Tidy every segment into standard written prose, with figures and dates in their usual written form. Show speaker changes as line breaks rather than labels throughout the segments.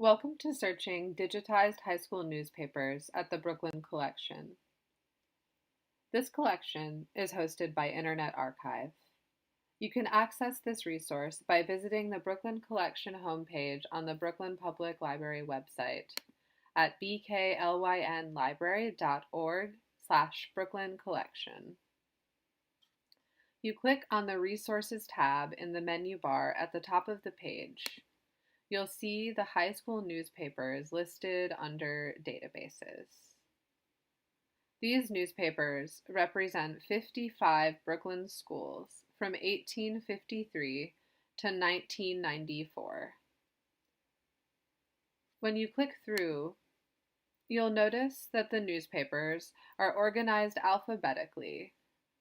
Welcome to searching digitized high school newspapers at the Brooklyn Collection. This collection is hosted by Internet Archive. You can access this resource by visiting the Brooklyn Collection homepage on the Brooklyn Public Library website at bklynlibrary.org/Brooklyn Collection. You click on the Resources tab in the menu bar at the top of the page. You'll see the high school newspapers listed under databases. These newspapers represent 55 Brooklyn schools from 1853 to 1994. When you click through, you'll notice that the newspapers are organized alphabetically,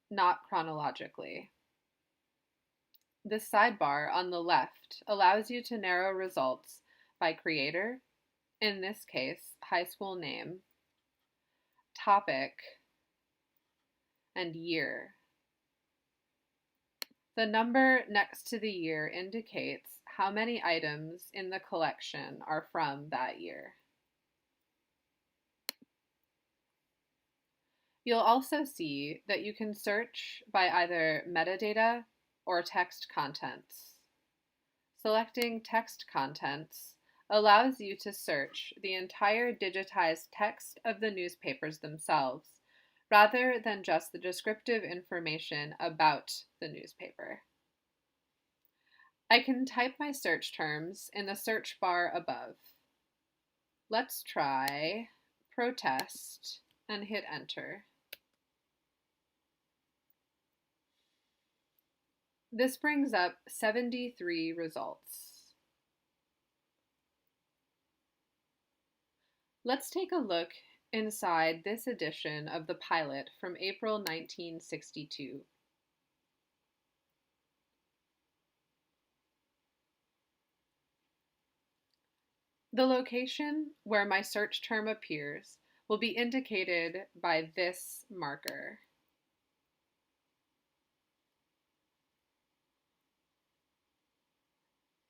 not chronologically. The sidebar on the left allows you to narrow results by creator, in this case, high school name, topic, and year. The number next to the year indicates how many items in the collection are from that year. You'll also see that you can search by either metadata or text contents. Selecting text contents allows you to search the entire digitized text of the newspapers themselves, rather than just the descriptive information about the newspaper. I can type my search terms in the search bar above. Let's try protest and hit enter. This brings up 73 results. Let's take a look inside this edition of the Pilot from April 1962. The location where my search term appears will be indicated by this marker.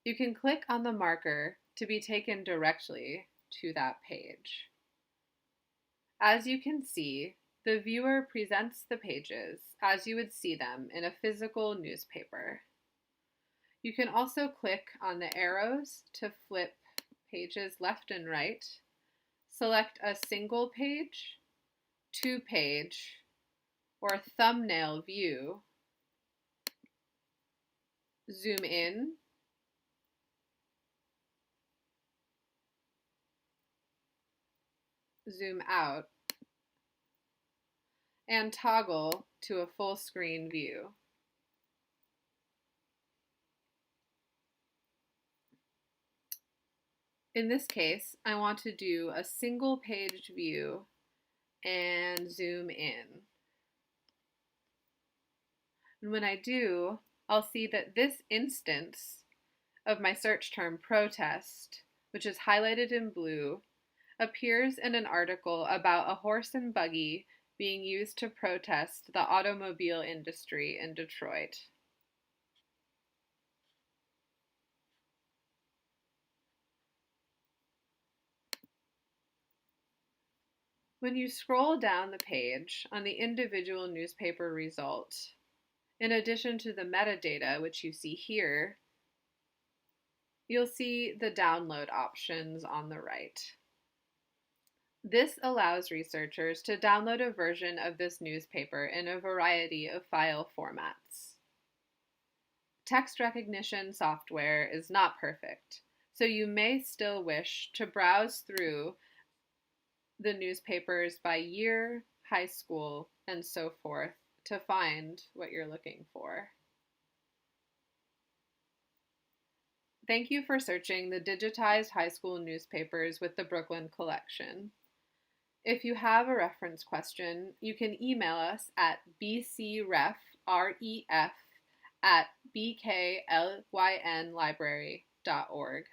You can click on the marker to be taken directly to that page. As you can see, the viewer presents the pages as you would see them in a physical newspaper. You can also click on the arrows to flip pages left and right, select a single page, two-page, or thumbnail view, zoom in, zoom out, and toggle to a full screen view. In this case, I want to do a single page view and zoom in. And when I do, I'll see that this instance of my search term protest, which is highlighted in blue, appears in an article about a horse and buggy being used to protest the automobile industry in Detroit. When you scroll down the page on the individual newspaper result, in addition to the metadata, which you see here, you'll see the download options on the right. This allows researchers to download a version of this newspaper in a variety of file formats. Text recognition software is not perfect, so you may still wish to browse through the newspapers by year, high school, and so forth to find what you're looking for. Thank you for searching the digitized high school newspapers with the Brooklyn Collection. If you have a reference question, you can email us at bcref@bklynlibrary.org.